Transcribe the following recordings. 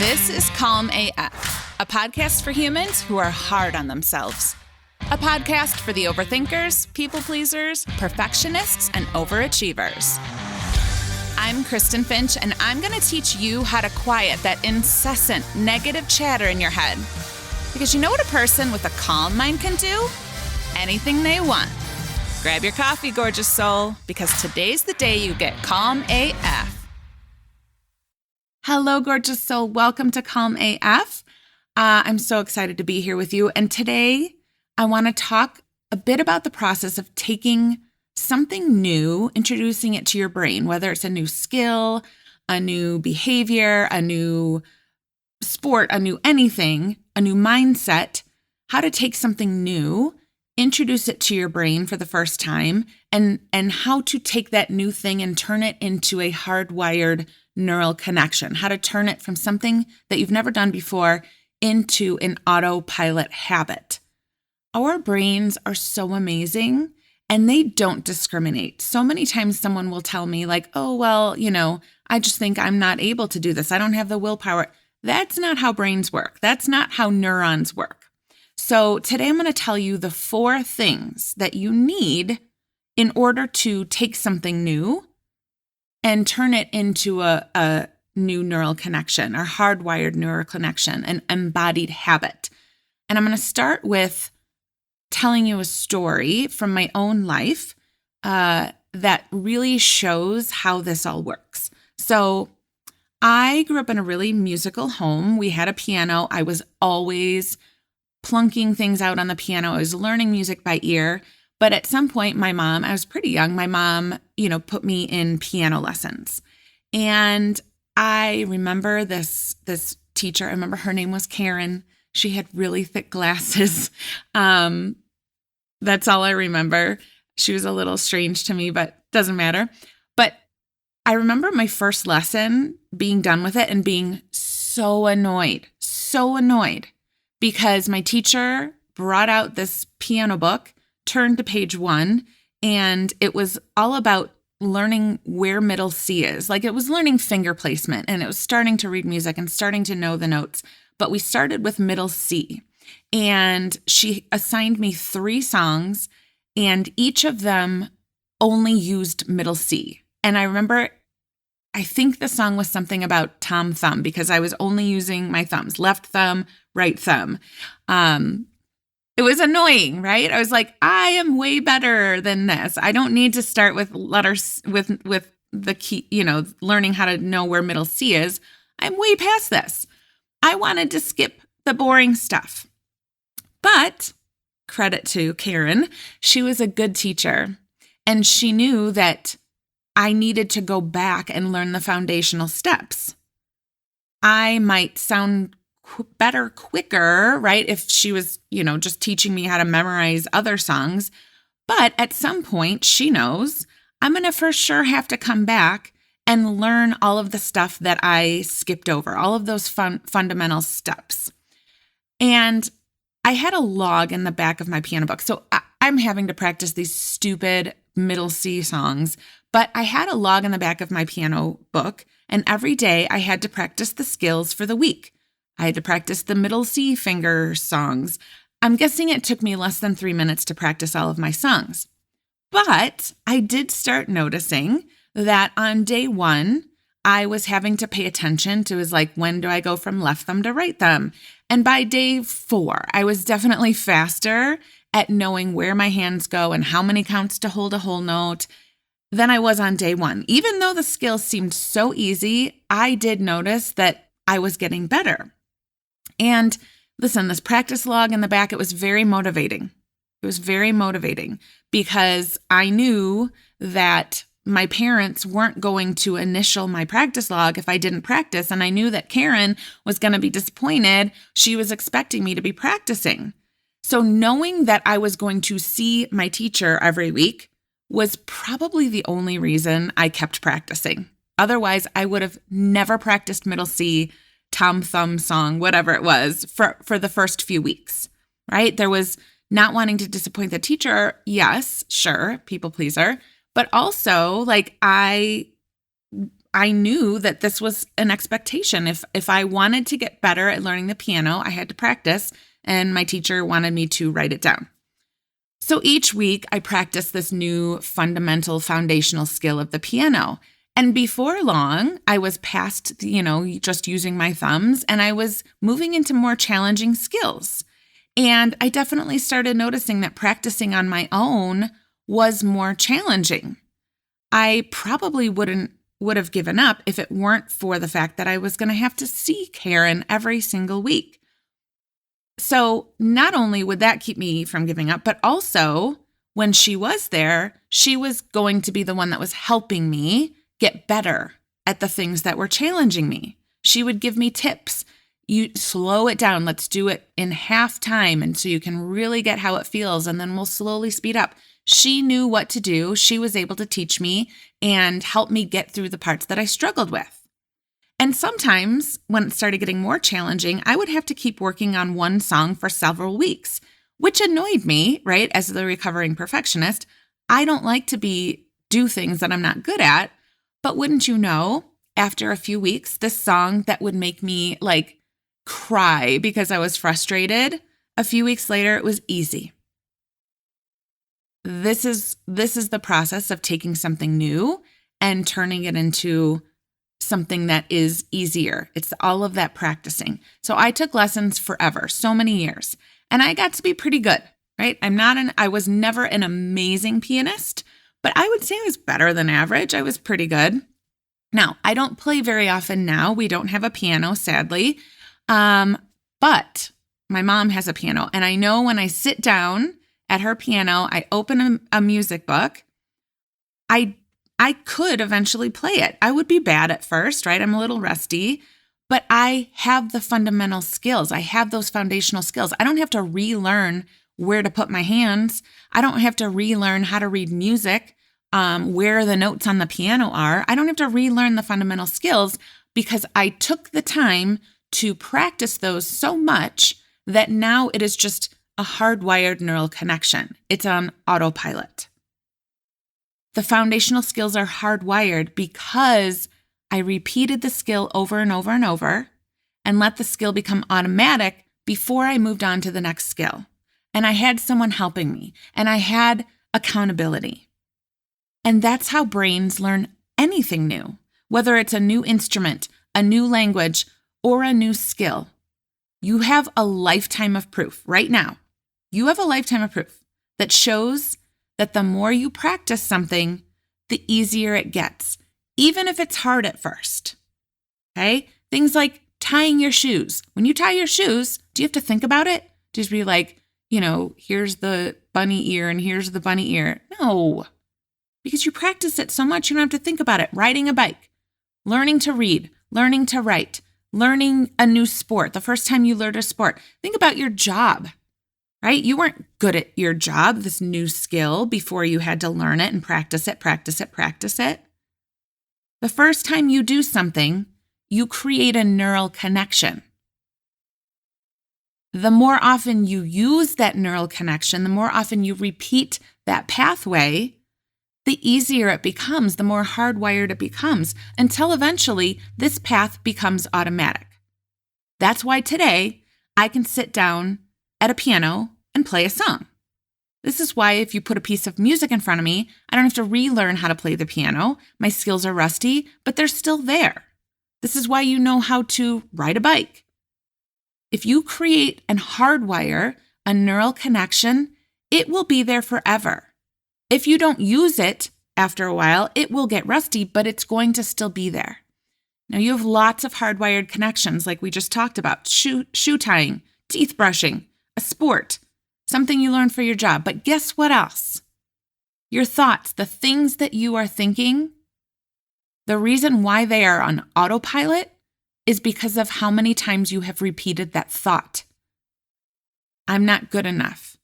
This is Calm AF, a podcast for humans who are hard on themselves. A podcast for the overthinkers, people pleasers, perfectionists, and overachievers. I'm Kristen Finch, and I'm going to teach you how to quiet that incessant negative chatter in your head. Because you know what a person with a calm mind can do? Anything they want. Grab your coffee, gorgeous soul, because today's the day you get Calm AF. Hello, gorgeous soul. Welcome to Calm AF. I'm so excited to be here with you. And today I want to talk a bit about the process of taking something new, introducing it to your brain, whether it's a new skill, a new behavior, a new sport, a new anything, a new mindset, how to take something new, introduce it to your brain for the first time, and how to take that new thing and turn it into a hardwired neural connection, how to turn it from something that you've never done before into an autopilot habit. Our brains are so amazing and they don't discriminate. So many times someone will tell me like, oh, well, I just think I'm not able to do this. I don't have the willpower. That's not how brains work. That's not how neurons work. So today I'm going to tell you the 4 things that you need in order to take something new and turn it into a new neural connection or hardwired neural connection, an embodied habit. And I'm going to start with telling you a story from my own life that really shows how this all works. So I grew up in a really musical home. We had a piano. I was always plunking things out on the piano. I was learning music by ear. But at some point, I was pretty young, my mom, put me in piano lessons. And I remember this teacher, I remember her name was Karen. She had really thick glasses. That's all I remember. She was a little strange to me, but doesn't matter. But I remember my first lesson, being done with it and being so annoyed because my teacher brought out this piano book, turned to page 1, and it was all about learning where middle C is. Like it was learning finger placement, and it was starting to read music and starting to know the notes. But we started with middle C, and she assigned me 3 songs, and each of them only used middle C. And I remember, I think the song was something about Tom Thumb because I was only using my thumbs, left thumb, right thumb. It was annoying, right? I was like, I am way better than this. I don't need to start with letters, with the key, learning how to know where middle C is. I'm way past this. I wanted to skip the boring stuff. But credit to Karen, she was a good teacher. And she knew that I needed to go back and learn the foundational steps. I might sound better quicker, right? If she was, just teaching me how to memorize other songs. But at some point, she knows I'm going to for sure have to come back and learn all of the stuff that I skipped over, all of those fundamental steps. And I had a log in the back of my piano book. So I'm having to practice these stupid middle C songs, but I had a log in the back of my piano book, and every day I had to practice the skills for the week. I had to practice the middle C finger songs. I'm guessing it took me less than 3 minutes to practice all of my songs. But I did start noticing that on day 1, I was having to pay attention to when do I go from left thumb to right thumb? And by day 4, I was definitely faster at knowing where my hands go and how many counts to hold a whole note than I was on day 1. Even though the skills seemed so easy, I did notice that I was getting better. And listen, this practice log in the back, it was very motivating. It was very motivating because I knew that my parents weren't going to initial my practice log if I didn't practice. And I knew that Karen was going to be disappointed. She was expecting me to be practicing. So knowing that I was going to see my teacher every week was probably the only reason I kept practicing. Otherwise, I would have never practiced middle C, Tom Thumb song, whatever it was, for the first few weeks, right? There was not wanting to disappoint the teacher. Yes, sure, people pleaser. But also, I I knew that this was an expectation. If I wanted to get better at learning the piano, I had to practice, and my teacher wanted me to write it down. So each week I practiced this new fundamental foundational skill of the piano. And before long, I was past, just using my thumbs, and I was moving into more challenging skills. And I definitely started noticing that practicing on my own was more challenging. I probably would have given up if it weren't for the fact that I was going to have to see Karen every single week. So not only would that keep me from giving up, but also when she was there, she was going to be the one that was helping me get better at the things that were challenging me. She would give me tips. You slow it down. Let's do it in half time. And so you can really get how it feels. And then we'll slowly speed up. She knew what to do. She was able to teach me and help me get through the parts that I struggled with. And sometimes when it started getting more challenging, I would have to keep working on one song for several weeks, which annoyed me, right? As the recovering perfectionist, I don't like to do things that I'm not good at. But wouldn't you know, after a few weeks, this song that would make me cry because I was frustrated, a few weeks later, it was easy. This is the process of taking something new and turning it into something that is easier. It's all of that practicing. So I took lessons forever, so many years, and I got to be pretty good, right? I was never an amazing pianist, but I would say I was better than average. I was pretty good. Now, I don't play very often now. We don't have a piano, sadly. But my mom has a piano, and I know when I sit down at her piano, I open a music book, I could eventually play it. I would be bad at first, right? I'm a little rusty, but I have the fundamental skills. I have those foundational skills. I don't have to relearn where to put my hands. I don't have to relearn how to read music, where the notes on the piano are. I don't have to relearn the fundamental skills because I took the time to practice those so much that now it is just a hardwired neural connection. It's on autopilot. The foundational skills are hardwired because I repeated the skill over and over and over and let the skill become automatic before I moved on to the next skill. And I had someone helping me, and I had accountability. And that's how brains learn anything new, whether it's a new instrument, a new language, or a new skill. You have a lifetime of proof right now. You have a lifetime of proof that shows that the more you practice something, the easier it gets, even if it's hard at first. Okay? Things like tying your shoes. When you tie your shoes, do you have to think about it? Just be like, here's the bunny ear and here's the bunny ear. No, because you practice it so much, you don't have to think about it. Riding a bike, learning to read, learning to write, learning a new sport. The first time you learned a sport, think about your job. Right? You weren't good at your job, this new skill, before you had to learn it and practice it. The first time you do something, you create a neural connection. The more often you use that neural connection, the more often you repeat that pathway, the easier it becomes, the more hardwired it becomes, until eventually this path becomes automatic. That's why today I can sit down at a piano and play a song. This is why if you put a piece of music in front of me, I don't have to relearn how to play the piano. My skills are rusty, but they're still there. This is why you know how to ride a bike. If you create and hardwire a neural connection, it will be there forever. If you don't use it after a while, it will get rusty, but it's going to still be there. Now you have lots of hardwired connections like we just talked about, shoe tying, teeth brushing, a sport, something you learned for your job. But guess what else? Your thoughts, the things that you are thinking, the reason why they are on autopilot is because of how many times you have repeated that thought. I'm not good enough.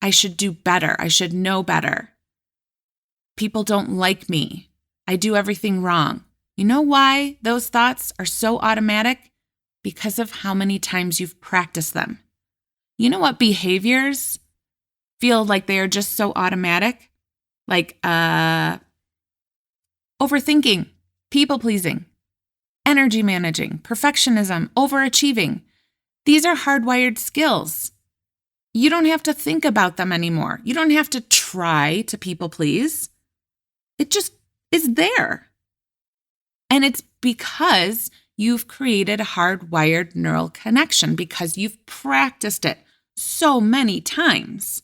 I should do better. I should know better. People don't like me. I do everything wrong. You know why those thoughts are so automatic? Because of how many times you've practiced them. You know what behaviors feel like they are just so automatic? Like overthinking. people pleasing, energy managing, perfectionism, overachieving. These are hardwired skills. You don't have to think about them anymore. You don't have to try to people please. It just is there. And it's because you've created a hardwired neural connection, because you've practiced it so many times.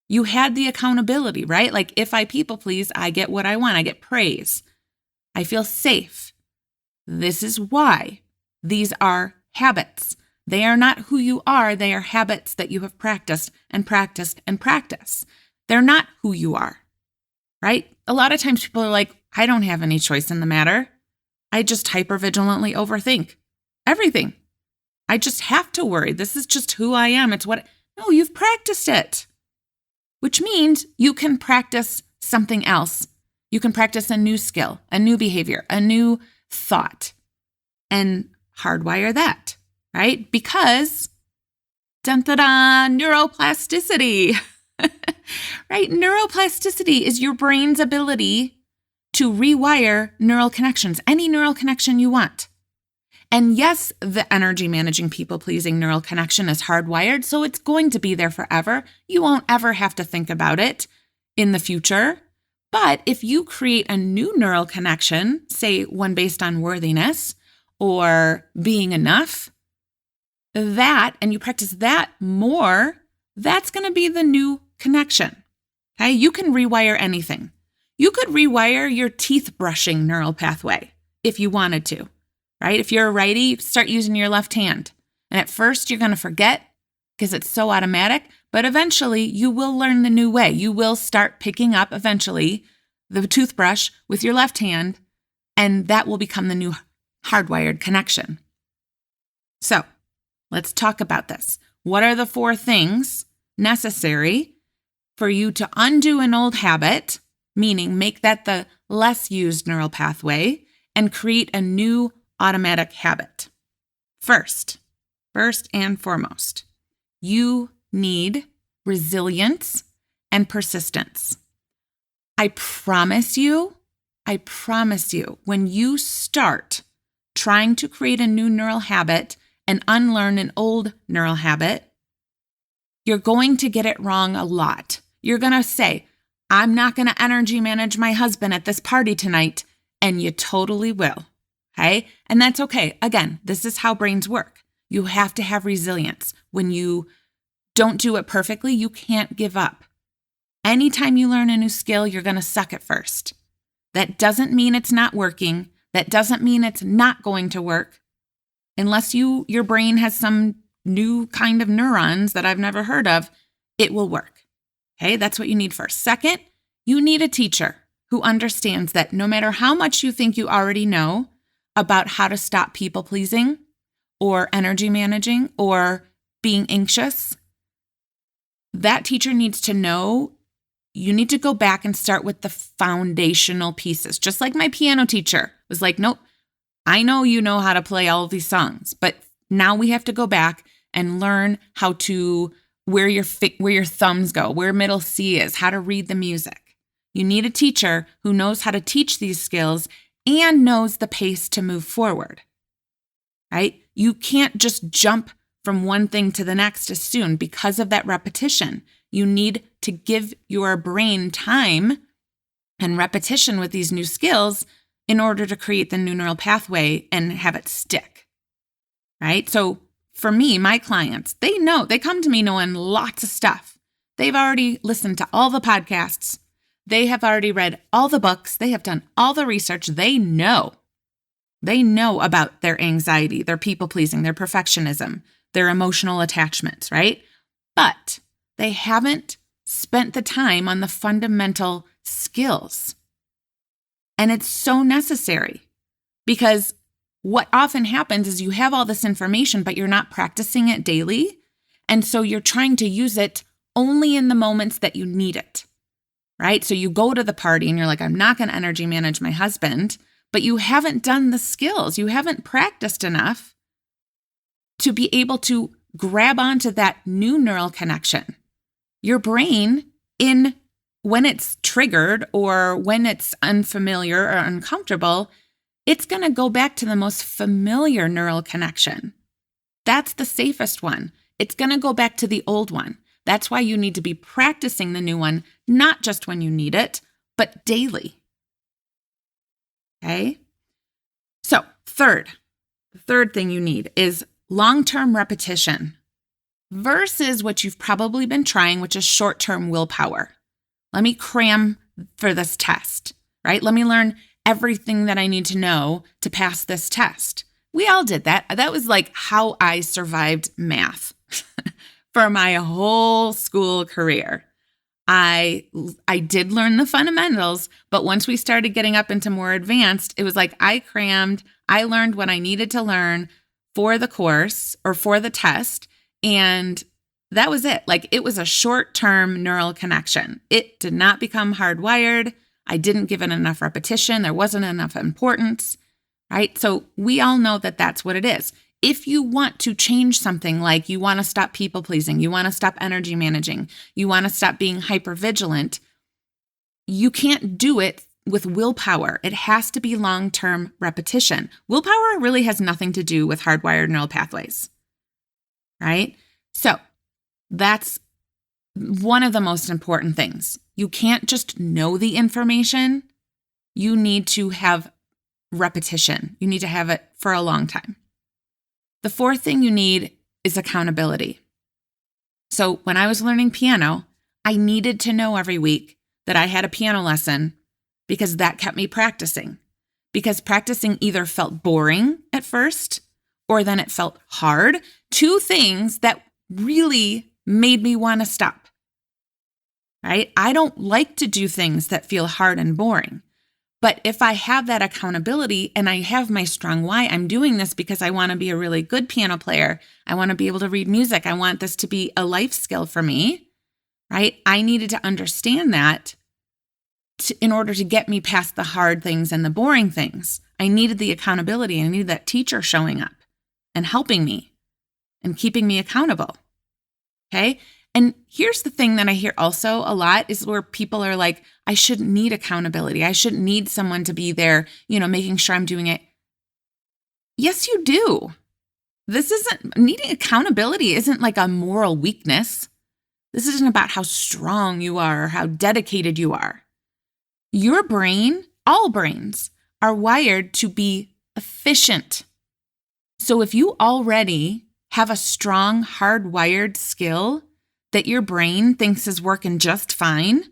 You had the accountability, right? Like, if I people please, I get what I want. I get praise. I feel safe. This is why. These are habits. They are not who you are. They are habits that you have practiced and practiced and practiced. They're not who you are, right? A lot of times people are like, I don't have any choice in the matter. I just hypervigilantly overthink everything. I just have to worry. This is just who I am. No, you've practiced it, which means you can practice something else. You can practice a new skill, a new behavior, a new thought, and hardwire that, right? Because, dun-da-da, neuroplasticity, right? Neuroplasticity is your brain's ability to rewire neural connections, any neural connection you want. And yes, the energy managing, people pleasing neural connection is hardwired, so it's going to be there forever. You won't ever have to think about it in the future. But if you create a new neural connection, say one based on worthiness or being enough, and you practice that more, that's going to be the new connection. Okay? You can rewire anything. You could rewire your teeth brushing neural pathway if you wanted to, right? If you're a righty, start using your left hand. And at first you're going to forget because it's so automatic, but eventually you will learn the new way. You will start picking up eventually the toothbrush with your left hand, and that will become the new hardwired connection. So let's talk about this. What are the 4 things necessary for you to undo an old habit, meaning make that the less used neural pathway, and create a new automatic habit? First and foremost, you need resilience and persistence. I promise you, when you start trying to create a new neural habit and unlearn an old neural habit, you're going to get it wrong a lot. You're going to say, I'm not going to energy manage my husband at this party tonight, and you totally will, okay? And that's okay. Again, this is how brains work. You have to have resilience. When you don't do it perfectly, you can't give up. Anytime you learn a new skill, you're going to suck at first. That doesn't mean it's not working. That doesn't mean it's not going to work. Unless your brain has some new kind of neurons that I've never heard of, it will work. Okay, that's what you need first. Second, you need a teacher who understands that no matter how much you think you already know about how to stop people pleasing or energy managing or being anxious, that teacher needs to know you need to go back and start with the foundational pieces. Just like my piano teacher was like, nope, I know you know how to play all of these songs, but now we have to go back and learn how to where your thumbs go, where middle C is, how to read the music. You need a teacher who knows how to teach these skills and knows the pace to move forward, right? You can't just jump from one thing to the next as soon because of that repetition. You need to give your brain time and repetition with these new skills in order to create the new neural pathway and have it stick, right? So for me, my clients, they come to me knowing lots of stuff. They've already listened to all the podcasts. They have already read all the books. They have done all the research. They know about their anxiety, their people pleasing, their perfectionism, their emotional attachments, right? But they haven't spent the time on the fundamental skills. And it's so necessary because what often happens is you have all this information, but you're not practicing it daily. And so you're trying to use it only in the moments that you need it, right? So you go to the party and you're like, I'm not going to energy manage my husband, but you haven't done the skills. You haven't practiced enough to be able to grab onto that new neural connection. Your brain, when it's triggered or when it's unfamiliar or uncomfortable, it's going to go back to the most familiar neural connection. That's the safest one. It's going to go back to the old one. That's why you need to be practicing the new one, not just when you need it, but daily. Okay? So, the third thing you need is long-term repetition versus what you've probably been trying, which is short-term willpower. Let me cram for this test, right? Let me learn everything that I need to know to pass this test. We all did that. That was like how I survived math for my whole school career. I did learn the fundamentals, but once we started getting up into more advanced, it was like I crammed, I learned what I needed to learn for the course or for the test, and that was it. Like it was a short-term neural connection. It did not become hardwired. I didn't give it enough repetition. There wasn't enough importance, right? So we all know that that's what it is. If you want to change something, like you want to stop people pleasing, you want to stop energy managing, you want to stop being hypervigilant, you can't do it with willpower. It has to be long-term repetition. Willpower really has nothing to do with hardwired neural pathways, right? So that's one of the most important things. You can't just know the information. You need to have repetition. You need to have it for a long time. The fourth thing you need is accountability. So when I was learning piano, I needed to know every week that I had a piano lesson because that kept me practicing. Because practicing either felt boring at first or then it felt hard. Two things that really made me want to stop. Right? I don't like to do things that feel hard and boring. But if I have that accountability and I have my strong why, I'm doing this because I want to be a really good piano player. I want to be able to read music. I want this to be a life skill for me, right? I needed to understand that in order to get me past the hard things and the boring things. I needed the accountability. I needed that teacher showing up and helping me and keeping me accountable. Okay? And here's the thing that I hear also a lot is where people are like, I shouldn't need accountability. I shouldn't need someone to be there, making sure I'm doing it. Yes, you do. Needing accountability isn't like a moral weakness. This isn't about how strong you are or how dedicated you are. Your brain, all brains, are wired to be efficient. So if you already have a strong, hardwired skill that your brain thinks is working just fine,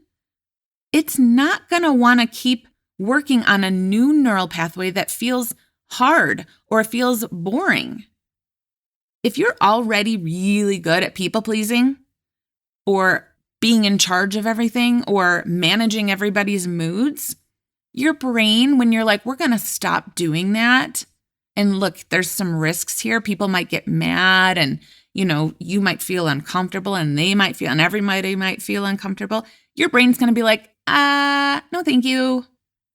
it's not going to want to keep working on a new neural pathway that feels hard or feels boring. If you're already really good at people pleasing or being in charge of everything or managing everybody's moods, your brain, when you're like, we're going to stop doing that, and look, there's some risks here. People might get mad and you might feel uncomfortable and everybody might feel uncomfortable. Your brain's going to be like, no, thank you.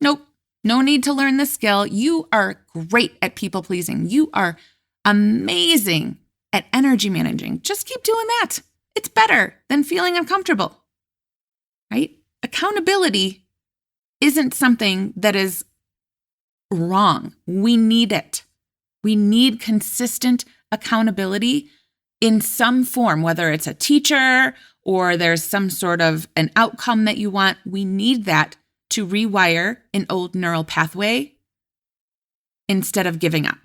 Nope. No need to learn this skill. You are great at people pleasing. You are amazing at energy managing. Just keep doing that. It's better than feeling uncomfortable, right? Accountability isn't something that is wrong. We need it. We need consistent accountability in some form, whether it's a teacher or there's some sort of an outcome that you want. We need that to rewire an old neural pathway instead of giving up.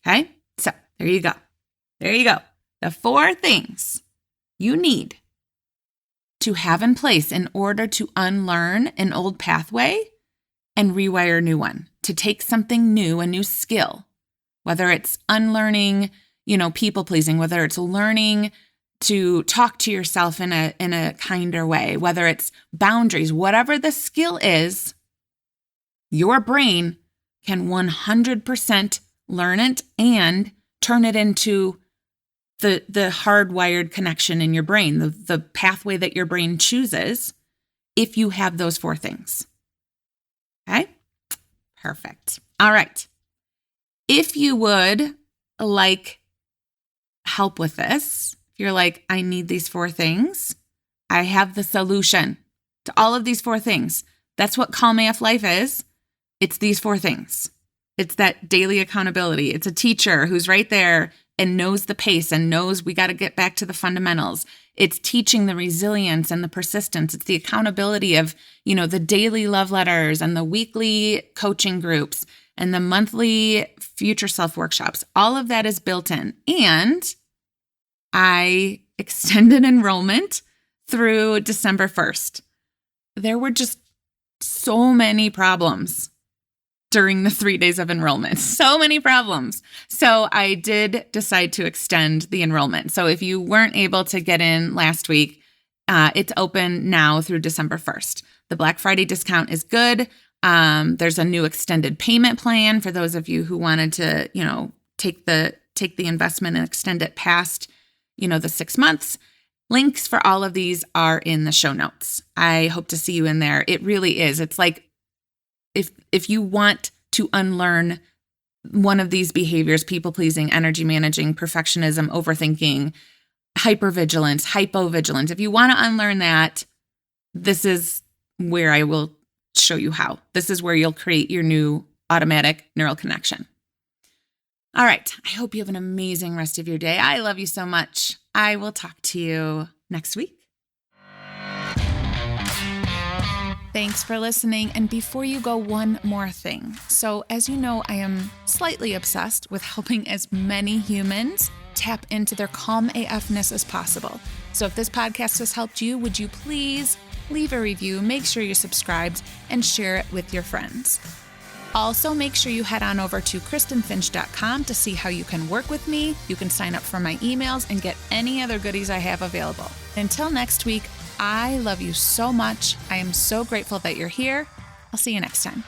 Okay? So there you go. There you go. The 4 things you need to have in place in order to unlearn an old pathway and rewire a new one, to take something new, a new skill, whether it's unlearning, people pleasing, whether it's learning to talk to yourself in a kinder way, whether it's boundaries, whatever the skill is, your brain can 100% learn it and turn it into the hardwired connection in your brain, the pathway that your brain chooses if you have those 4 things. Okay? Perfect. All right. If you would like help with this, if you're like, I need these 4 things, I have the solution to all of these 4 things. That's what Calm AF Life is. It's these 4 things. It's that daily accountability. It's a teacher who's right there and knows the pace and knows we got to get back to the fundamentals. It's teaching the resilience and the persistence. It's the accountability of, the daily love letters and the weekly coaching groups and the monthly future self workshops. All of that is built in. And I extended enrollment through December 1st. There were just so many problems during the 3 days of enrollment. So many problems. So I did decide to extend the enrollment. So if you weren't able to get in last week, it's open now through December 1st. The Black Friday discount is good. There's a new extended payment plan for those of you who wanted to, take the investment and extend it past, the 6 months. Links for all of these are in the show notes. I hope to see you in there. It really is. It's like, if you want to unlearn one of these behaviors, people pleasing, energy managing, perfectionism, overthinking, hypervigilance, hypovigilance, if you want to unlearn that, this is where I will show you how. This is where you'll create your new automatic neural connection. All right. I hope you have an amazing rest of your day. I love you so much. I will talk to you next week. Thanks for listening. And before you go, one more thing. So as you know, I am slightly obsessed with helping as many humans tap into their calm AFness as possible. So if this podcast has helped you, would you please leave a review, make sure you're subscribed, and share it with your friends. Also, make sure you head on over to KristenFinch.com to see how you can work with me. You can sign up for my emails and get any other goodies I have available. Until next week, I love you so much. I am so grateful that you're here. I'll see you next time.